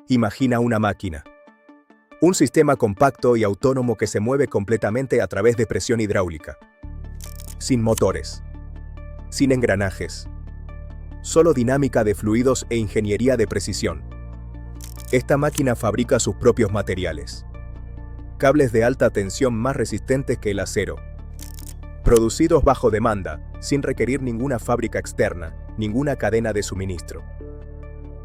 Imagina una máquina. Un sistema compacto y autónomo que se mueve completamente a través de presión hidráulica. Sin motores. Sin engranajes. Solo dinámica de fluidos e ingeniería de precisión. Esta máquina fabrica sus propios materiales. Cables de alta tensión más resistentes que el acero. Producidos bajo demanda, sin requerir ninguna fábrica externa, ninguna cadena de suministro.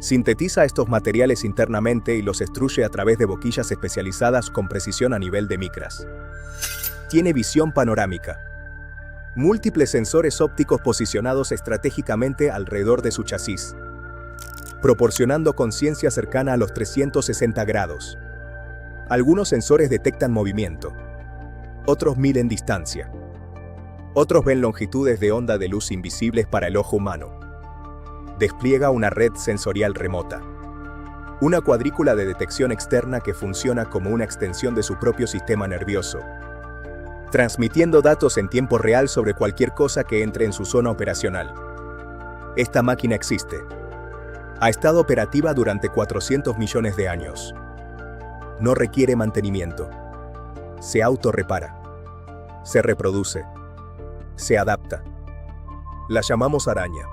Sintetiza estos materiales internamente y los extruye a través de boquillas especializadas con precisión a nivel de micras. Tiene visión panorámica. Múltiples sensores ópticos posicionados estratégicamente alrededor de su chasis, proporcionando conciencia cercana a los 360 grados. Algunos sensores detectan movimiento, otros miden distancia. Otros ven longitudes de onda de luz invisibles para el ojo humano. Despliega una red sensorial remota. Una cuadrícula de detección externa que funciona como una extensión de su propio sistema nervioso, transmitiendo datos en tiempo real sobre cualquier cosa que entre en su zona operacional. Esta máquina existe. Ha estado operativa durante 400 millones de años. No requiere mantenimiento. Se autorrepara. Se reproduce. Se adapta. La llamamos araña.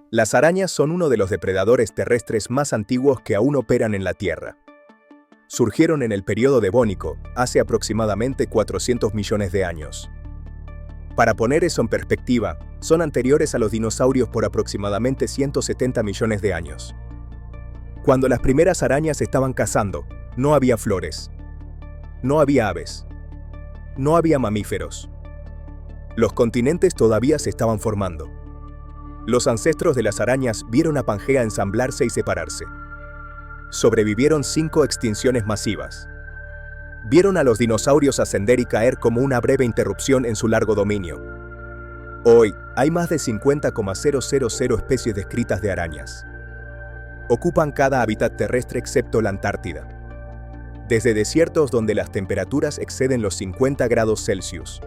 Las arañas son uno de los depredadores terrestres más antiguos que aún operan en la Tierra. Surgieron en el período devónico, hace aproximadamente 400 millones de años. Para poner eso en perspectiva, son anteriores a los dinosaurios por aproximadamente 170 millones de años. Cuando las primeras arañas estaban cazando, no había flores. No había aves. No había mamíferos. Los continentes todavía se estaban formando. Los ancestros de las arañas vieron a Pangea ensamblarse y separarse. Sobrevivieron 5 extinciones masivas. Vieron a los dinosaurios ascender y caer como una breve interrupción en su largo dominio. Hoy, hay más de 50,000 especies descritas de arañas. Ocupan cada hábitat terrestre excepto la Antártida. Desde desiertos donde las temperaturas exceden los 50 grados Celsius,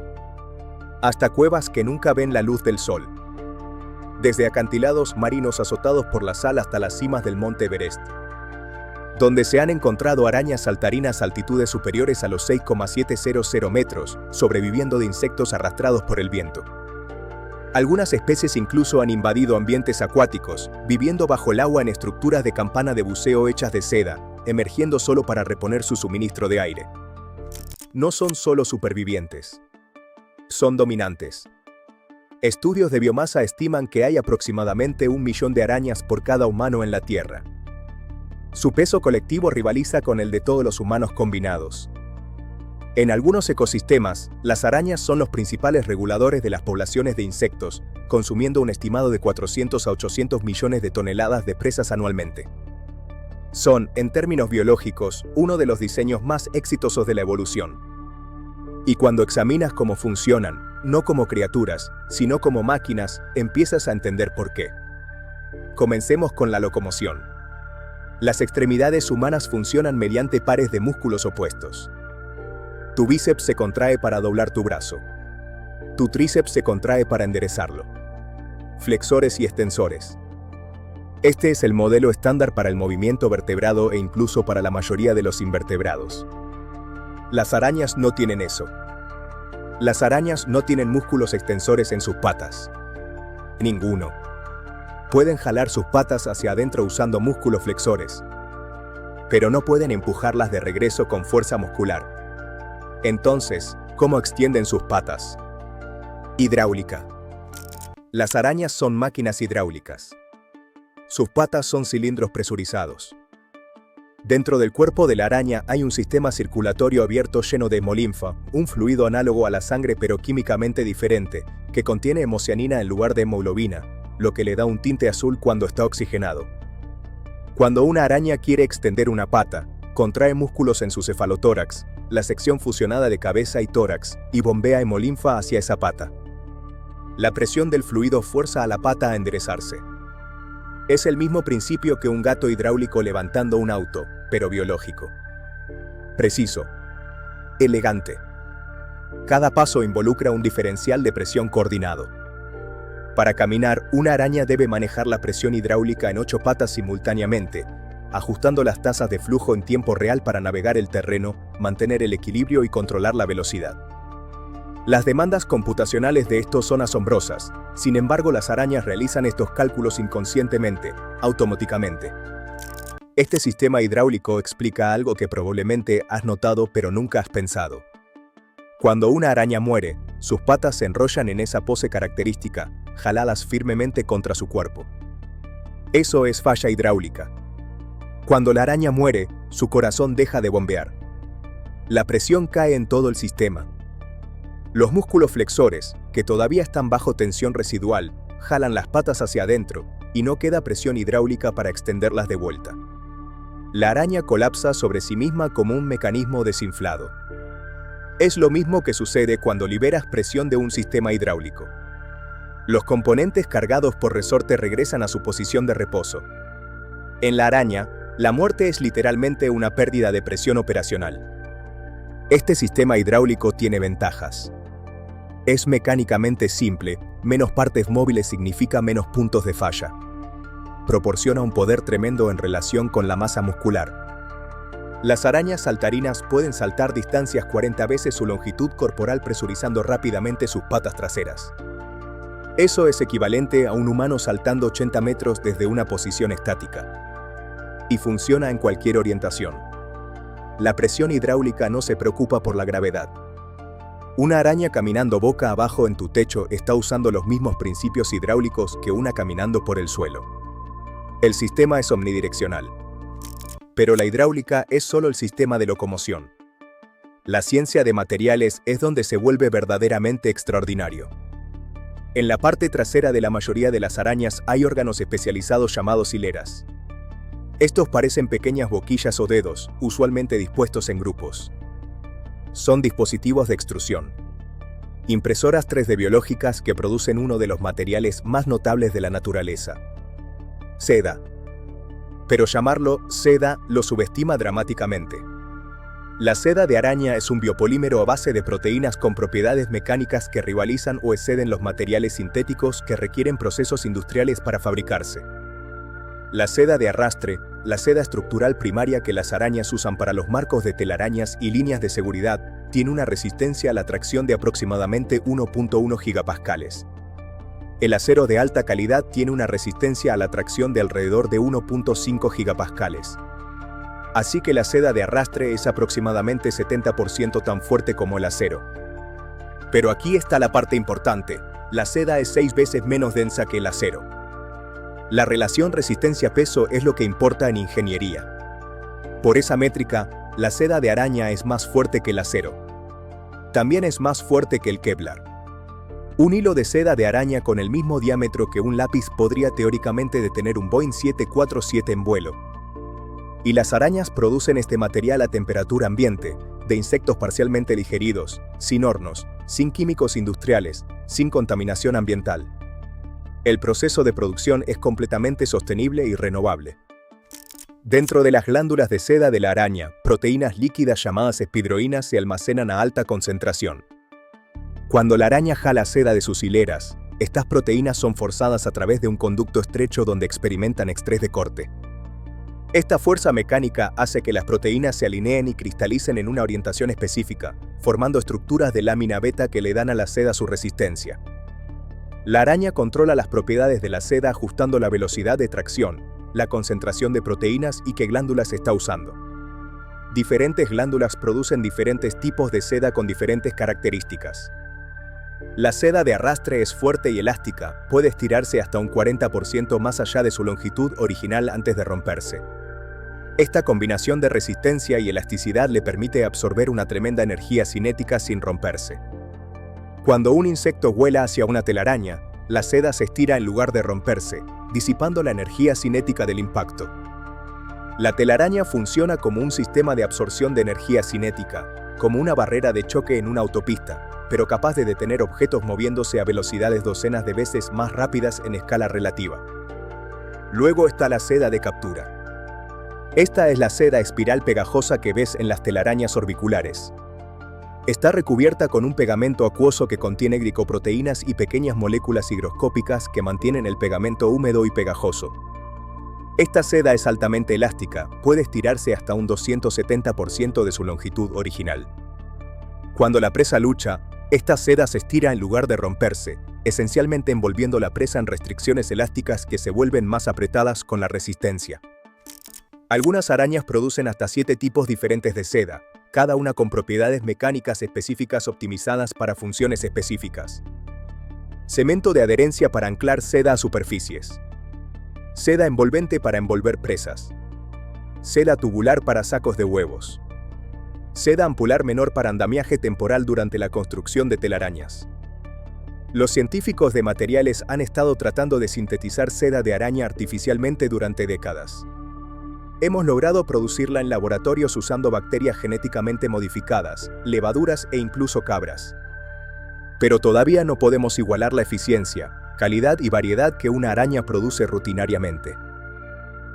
hasta cuevas que nunca ven la luz del sol. Desde acantilados marinos azotados por la sal hasta las cimas del monte Everest, donde se han encontrado arañas saltarinas a altitudes superiores a los 6,700 metros, sobreviviendo de insectos arrastrados por el viento. Algunas especies incluso han invadido ambientes acuáticos, viviendo bajo el agua en estructuras de campana de buceo hechas de seda, emergiendo solo para reponer su suministro de aire. No son solo supervivientes. Son dominantes. Estudios de biomasa estiman que hay aproximadamente 1 millón de arañas por cada humano en la Tierra. Su peso colectivo rivaliza con el de todos los humanos combinados. En algunos ecosistemas, las arañas son los principales reguladores de las poblaciones de insectos, consumiendo un estimado de 400 a 800 millones de toneladas de presas anualmente. Son, en términos biológicos, uno de los diseños más exitosos de la evolución. Y cuando examinas cómo funcionan, no como criaturas, sino como máquinas, empiezas a entender por qué. Comencemos con la locomoción. Las extremidades humanas funcionan mediante pares de músculos opuestos. Tu bíceps se contrae para doblar tu brazo. Tu tríceps se contrae para enderezarlo. Flexores y extensores. Este es el modelo estándar para el movimiento vertebrado e incluso para la mayoría de los invertebrados. Las arañas no tienen eso. Las arañas no tienen músculos extensores en sus patas. Ninguno. Pueden jalar sus patas hacia adentro usando músculos flexores, pero no pueden empujarlas de regreso con fuerza muscular. Entonces, ¿cómo extienden sus patas? Hidráulica. Las arañas son máquinas hidráulicas. Sus patas son cilindros presurizados. Dentro del cuerpo de la araña hay un sistema circulatorio abierto lleno de hemolinfa, un fluido análogo a la sangre pero químicamente diferente, que contiene hemocianina en lugar de hemoglobina, lo que le da un tinte azul cuando está oxigenado. Cuando una araña quiere extender una pata, contrae músculos en su cefalotórax, la sección fusionada de cabeza y tórax, y bombea hemolinfa hacia esa pata. La presión del fluido fuerza a la pata a enderezarse. Es el mismo principio que un gato hidráulico levantando un auto, pero biológico. Preciso. Elegante. Cada paso involucra un diferencial de presión coordinado. Para caminar, una araña debe manejar la presión hidráulica en 8 patas simultáneamente, ajustando las tasas de flujo en tiempo real para navegar el terreno, mantener el equilibrio y controlar la velocidad. Las demandas computacionales de esto son asombrosas, sin embargo las arañas realizan estos cálculos inconscientemente, automáticamente. Este sistema hidráulico explica algo que probablemente has notado pero nunca has pensado. Cuando una araña muere, sus patas se enrollan en esa pose característica, jaladas firmemente contra su cuerpo. Eso es falla hidráulica. Cuando la araña muere, su corazón deja de bombear. La presión cae en todo el sistema. Los músculos flexores, que todavía están bajo tensión residual, jalan las patas hacia adentro y no queda presión hidráulica para extenderlas de vuelta. La araña colapsa sobre sí misma como un mecanismo desinflado. Es lo mismo que sucede cuando liberas presión de un sistema hidráulico. Los componentes cargados por resorte regresan a su posición de reposo. En la araña, la muerte es literalmente una pérdida de presión operacional. Este sistema hidráulico tiene ventajas. Es mecánicamente simple, menos partes móviles significa menos puntos de falla. Proporciona un poder tremendo en relación con la masa muscular. Las arañas saltarinas pueden saltar distancias 40 veces su longitud corporal presurizando rápidamente sus patas traseras. Eso es equivalente a un humano saltando 80 metros desde una posición estática. Y funciona en cualquier orientación. La presión hidráulica no se preocupa por la gravedad. Una araña caminando boca abajo en tu techo está usando los mismos principios hidráulicos que una caminando por el suelo. El sistema es omnidireccional. Pero la hidráulica es solo el sistema de locomoción. La ciencia de materiales es donde se vuelve verdaderamente extraordinario. En la parte trasera de la mayoría de las arañas hay órganos especializados llamados hileras. Estos parecen pequeñas boquillas o dedos, usualmente dispuestos en grupos. Son dispositivos de extrusión. Impresoras 3D biológicas que producen uno de los materiales más notables de la naturaleza. Seda. Pero llamarlo seda lo subestima dramáticamente. La seda de araña es un biopolímero a base de proteínas con propiedades mecánicas que rivalizan o exceden los materiales sintéticos que requieren procesos industriales para fabricarse. La seda de arrastre, la seda estructural primaria que las arañas usan para los marcos de telarañas y líneas de seguridad, tiene una resistencia a la tracción de aproximadamente 1.1 gigapascales. El acero de alta calidad tiene una resistencia a la tracción de alrededor de 1.5 gigapascales. Así que la seda de arrastre es aproximadamente 70% tan fuerte como el acero. Pero aquí está la parte importante, la seda es 6 veces menos densa que el acero. La relación resistencia-peso es lo que importa en ingeniería. Por esa métrica, la seda de araña es más fuerte que el acero. También es más fuerte que el Kevlar. Un hilo de seda de araña con el mismo diámetro que un lápiz podría teóricamente detener un Boeing 747 en vuelo. Y las arañas producen este material a temperatura ambiente, de insectos parcialmente digeridos, sin hornos, sin químicos industriales, sin contaminación ambiental. El proceso de producción es completamente sostenible y renovable. Dentro de las glándulas de seda de la araña, proteínas líquidas llamadas espidroínas se almacenan a alta concentración. Cuando la araña jala seda de sus hileras, estas proteínas son forzadas a través de un conducto estrecho donde experimentan estrés de corte. Esta fuerza mecánica hace que las proteínas se alineen y cristalicen en una orientación específica, formando estructuras de lámina beta que le dan a la seda su resistencia. La araña controla las propiedades de la seda ajustando la velocidad de tracción, la concentración de proteínas y qué glándulas está usando. Diferentes glándulas producen diferentes tipos de seda con diferentes características. La seda de arrastre es fuerte y elástica, puede estirarse hasta un 40% más allá de su longitud original antes de romperse. Esta combinación de resistencia y elasticidad le permite absorber una tremenda energía cinética sin romperse. Cuando un insecto vuela hacia una telaraña, la seda se estira en lugar de romperse, disipando la energía cinética del impacto. La telaraña funciona como un sistema de absorción de energía cinética, como una barrera de choque en una autopista, pero capaz de detener objetos moviéndose a velocidades docenas de veces más rápidas en escala relativa. Luego está la seda de captura. Esta es la seda espiral pegajosa que ves en las telarañas orbiculares. Está recubierta con un pegamento acuoso que contiene glicoproteínas y pequeñas moléculas higroscópicas que mantienen el pegamento húmedo y pegajoso. Esta seda es altamente elástica, puede estirarse hasta un 270% de su longitud original. Cuando la presa lucha, esta seda se estira en lugar de romperse, esencialmente envolviendo la presa en restricciones elásticas que se vuelven más apretadas con la resistencia. Algunas arañas producen hasta 7 tipos diferentes de seda, cada una con propiedades mecánicas específicas optimizadas para funciones específicas. Cemento de adherencia para anclar seda a superficies. Seda envolvente para envolver presas. Seda tubular para sacos de huevos. Seda ampular menor para andamiaje temporal durante la construcción de telarañas. Los científicos de materiales han estado tratando de sintetizar seda de araña artificialmente durante décadas. Hemos logrado producirla en laboratorios usando bacterias genéticamente modificadas, levaduras e incluso cabras. Pero todavía no podemos igualar la eficiencia, calidad y variedad que una araña produce rutinariamente.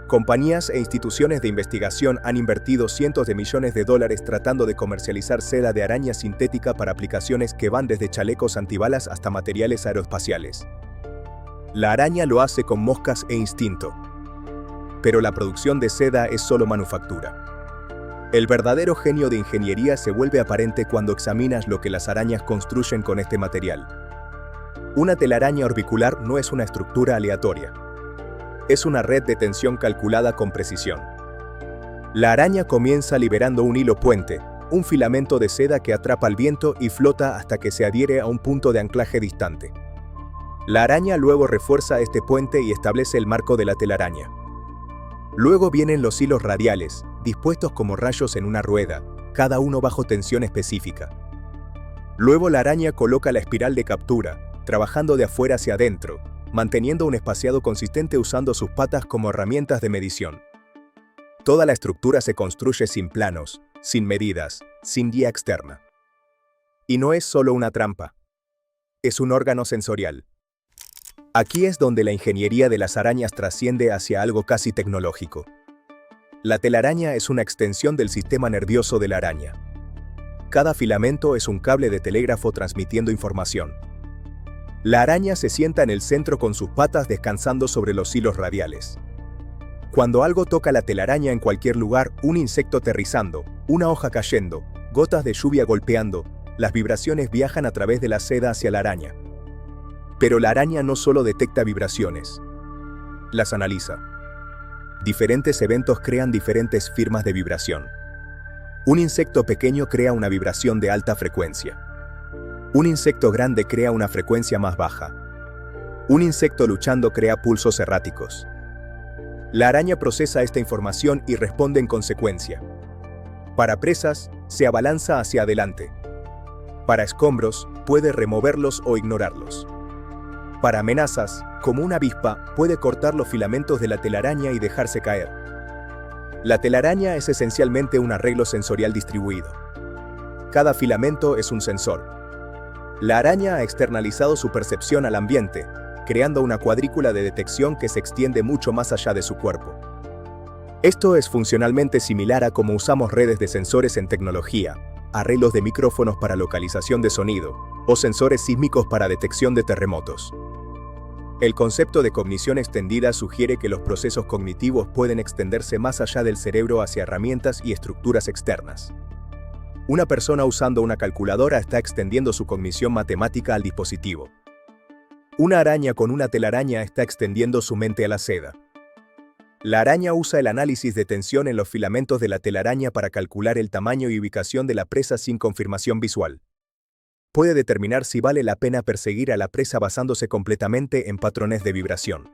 Compañías e instituciones de investigación han invertido cientos de millones de dólares tratando de comercializar seda de araña sintética para aplicaciones que van desde chalecos antibalas hasta materiales aeroespaciales. La araña lo hace con moscas e instinto. Pero la producción de seda es solo manufactura. El verdadero genio de ingeniería se vuelve aparente cuando examinas lo que las arañas construyen con este material. Una telaraña orbicular no es una estructura aleatoria. Es una red de tensión calculada con precisión. La araña comienza liberando un hilo puente, un filamento de seda que atrapa el viento y flota hasta que se adhiere a un punto de anclaje distante. La araña luego refuerza este puente y establece el marco de la telaraña. Luego vienen los hilos radiales, dispuestos como rayos en una rueda, cada uno bajo tensión específica. Luego la araña coloca la espiral de captura, trabajando de afuera hacia adentro, manteniendo un espaciado consistente usando sus patas como herramientas de medición. Toda la estructura se construye sin planos, sin medidas, sin guía externa. Y no es solo una trampa. Es un órgano sensorial. Aquí es donde la ingeniería de las arañas trasciende hacia algo casi tecnológico. La telaraña es una extensión del sistema nervioso de la araña. Cada filamento es un cable de telégrafo transmitiendo información. La araña se sienta en el centro con sus patas descansando sobre los hilos radiales. Cuando algo toca la telaraña en cualquier lugar, un insecto aterrizando, una hoja cayendo, gotas de lluvia golpeando, las vibraciones viajan a través de la seda hacia la araña. Pero la araña no solo detecta vibraciones, las analiza. Diferentes eventos crean diferentes firmas de vibración. Un insecto pequeño crea una vibración de alta frecuencia. Un insecto grande crea una frecuencia más baja. Un insecto luchando crea pulsos erráticos. La araña procesa esta información y responde en consecuencia. Para presas, se abalanza hacia adelante. Para escombros, puede removerlos o ignorarlos. Para amenazas, como una avispa, puede cortar los filamentos de la telaraña y dejarse caer. La telaraña es esencialmente un arreglo sensorial distribuido. Cada filamento es un sensor. La araña ha externalizado su percepción al ambiente, creando una cuadrícula de detección que se extiende mucho más allá de su cuerpo. Esto es funcionalmente similar a cómo usamos redes de sensores en tecnología, arreglos de micrófonos para localización de sonido, o sensores sísmicos para detección de terremotos. El concepto de cognición extendida sugiere que los procesos cognitivos pueden extenderse más allá del cerebro hacia herramientas y estructuras externas. Una persona usando una calculadora está extendiendo su cognición matemática al dispositivo. Una araña con una telaraña está extendiendo su mente a la seda. La araña usa el análisis de tensión en los filamentos de la telaraña para calcular el tamaño y ubicación de la presa sin confirmación visual. Puede determinar si vale la pena perseguir a la presa basándose completamente en patrones de vibración.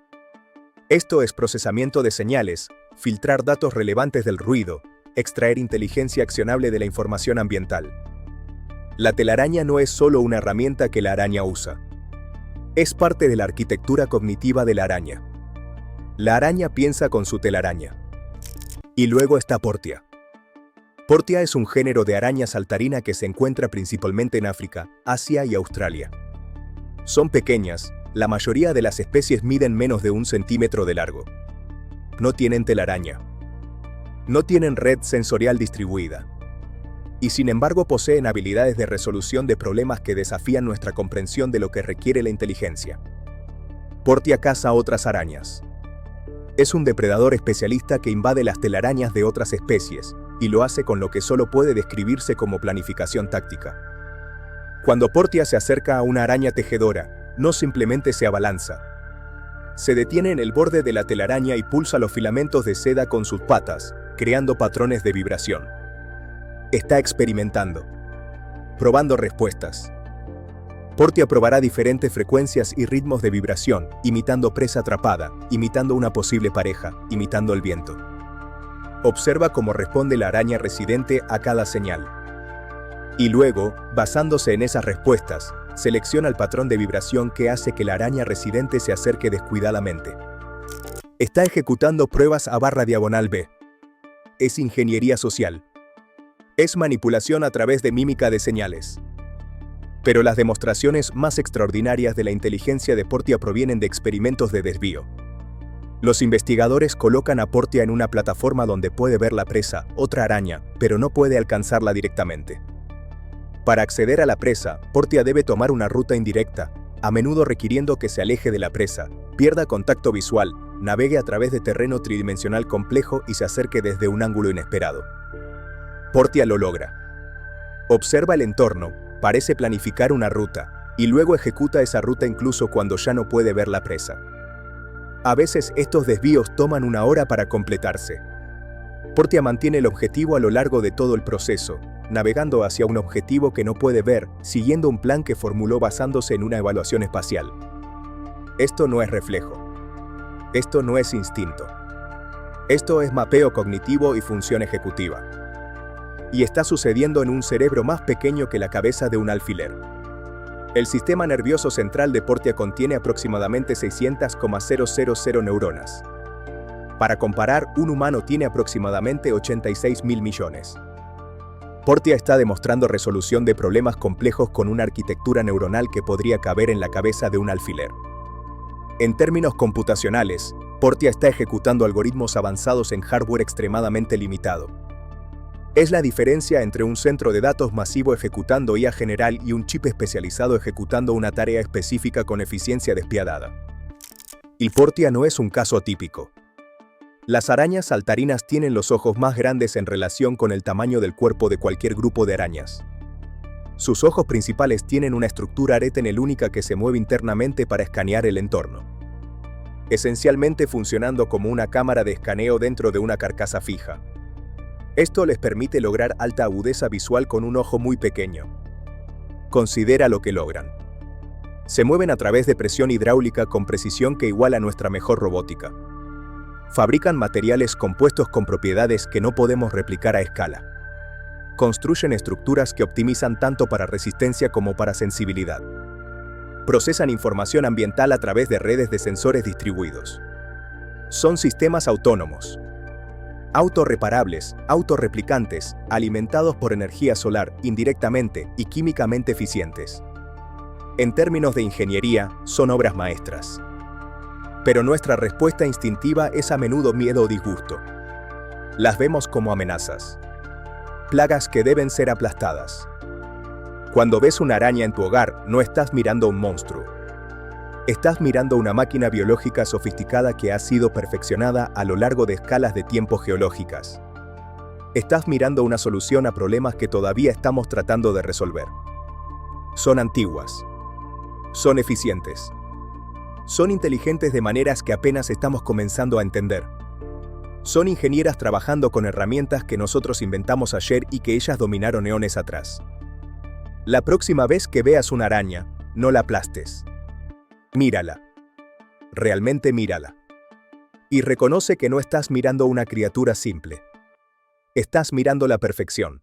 Esto es procesamiento de señales, filtrar datos relevantes del ruido, extraer inteligencia accionable de la información ambiental. La telaraña no es solo una herramienta que la araña usa. Es parte de la arquitectura cognitiva de la araña. La araña piensa con su telaraña. Y luego está Portia. Portia es un género de araña saltarina que se encuentra principalmente en África, Asia y Australia. Son pequeñas, la mayoría de las especies miden menos de 1 centímetro de largo. No tienen telaraña. No tienen red sensorial distribuida. Y sin embargo poseen habilidades de resolución de problemas que desafían nuestra comprensión de lo que requiere la inteligencia. Portia caza otras arañas. Es un depredador especialista que invade las telarañas de otras especies, y lo hace con lo que solo puede describirse como planificación táctica. Cuando Portia se acerca a una araña tejedora, no simplemente se abalanza. Se detiene en el borde de la telaraña y pulsa los filamentos de seda con sus patas, creando patrones de vibración. Está experimentando, probando respuestas. Portia probará diferentes frecuencias y ritmos de vibración, imitando presa atrapada, imitando una posible pareja, imitando el viento. Observa cómo responde la araña residente a cada señal. Y luego, basándose en esas respuestas, selecciona el patrón de vibración que hace que la araña residente se acerque descuidadamente. Está ejecutando pruebas A/B. Es ingeniería social. Es manipulación a través de mímica de señales. Pero las demostraciones más extraordinarias de la inteligencia de Portia provienen de experimentos de desvío. Los investigadores colocan a Portia en una plataforma donde puede ver la presa, otra araña, pero no puede alcanzarla directamente. Para acceder a la presa, Portia debe tomar una ruta indirecta, a menudo requiriendo que se aleje de la presa, pierda contacto visual, navegue a través de terreno tridimensional complejo y se acerque desde un ángulo inesperado. Portia lo logra. Observa el entorno, parece planificar una ruta, y luego ejecuta esa ruta incluso cuando ya no puede ver la presa. A veces estos desvíos toman una hora para completarse. Portia mantiene el objetivo a lo largo de todo el proceso, navegando hacia un objetivo que no puede ver, siguiendo un plan que formuló basándose en una evaluación espacial. Esto no es reflejo. Esto no es instinto. Esto es mapeo cognitivo y función ejecutiva. Y está sucediendo en un cerebro más pequeño que la cabeza de un alfiler. El sistema nervioso central de Portia contiene aproximadamente 600,000 neuronas. Para comparar, un humano tiene aproximadamente 86.000 millones. Portia está demostrando resolución de problemas complejos con una arquitectura neuronal que podría caber en la cabeza de un alfiler. En términos computacionales, Portia está ejecutando algoritmos avanzados en hardware extremadamente limitado. Es la diferencia entre un centro de datos masivo ejecutando IA general y un chip especializado ejecutando una tarea específica con eficiencia despiadada. Y Portia no es un caso atípico. Las arañas saltarinas tienen los ojos más grandes en relación con el tamaño del cuerpo de cualquier grupo de arañas. Sus ojos principales tienen una estructura aretenel única que se mueve internamente para escanear el entorno, esencialmente funcionando como una cámara de escaneo dentro de una carcasa fija. Esto les permite lograr alta agudeza visual con un ojo muy pequeño. Considera lo que logran. Se mueven a través de presión hidráulica con precisión que iguala nuestra mejor robótica. Fabrican materiales compuestos con propiedades que no podemos replicar a escala. Construyen estructuras que optimizan tanto para resistencia como para sensibilidad. Procesan información ambiental a través de redes de sensores distribuidos. Son sistemas autónomos, autorreparables, autorreplicantes, alimentados por energía solar indirectamente y químicamente eficientes. En términos de ingeniería, son obras maestras. Pero nuestra respuesta instintiva es a menudo miedo o disgusto. Las vemos como amenazas. Plagas que deben ser aplastadas. Cuando ves una araña en tu hogar, no estás mirando un monstruo. Estás mirando una máquina biológica sofisticada que ha sido perfeccionada a lo largo de escalas de tiempo geológicas. Estás mirando una solución a problemas que todavía estamos tratando de resolver. Son antiguas. Son eficientes. Son inteligentes de maneras que apenas estamos comenzando a entender. Son ingenieras trabajando con herramientas que nosotros inventamos ayer y que ellas dominaron eones atrás. La próxima vez que veas una araña, no la aplastes. Mírala. Realmente mírala. Y reconoce que no estás mirando una criatura simple. Estás mirando la perfección.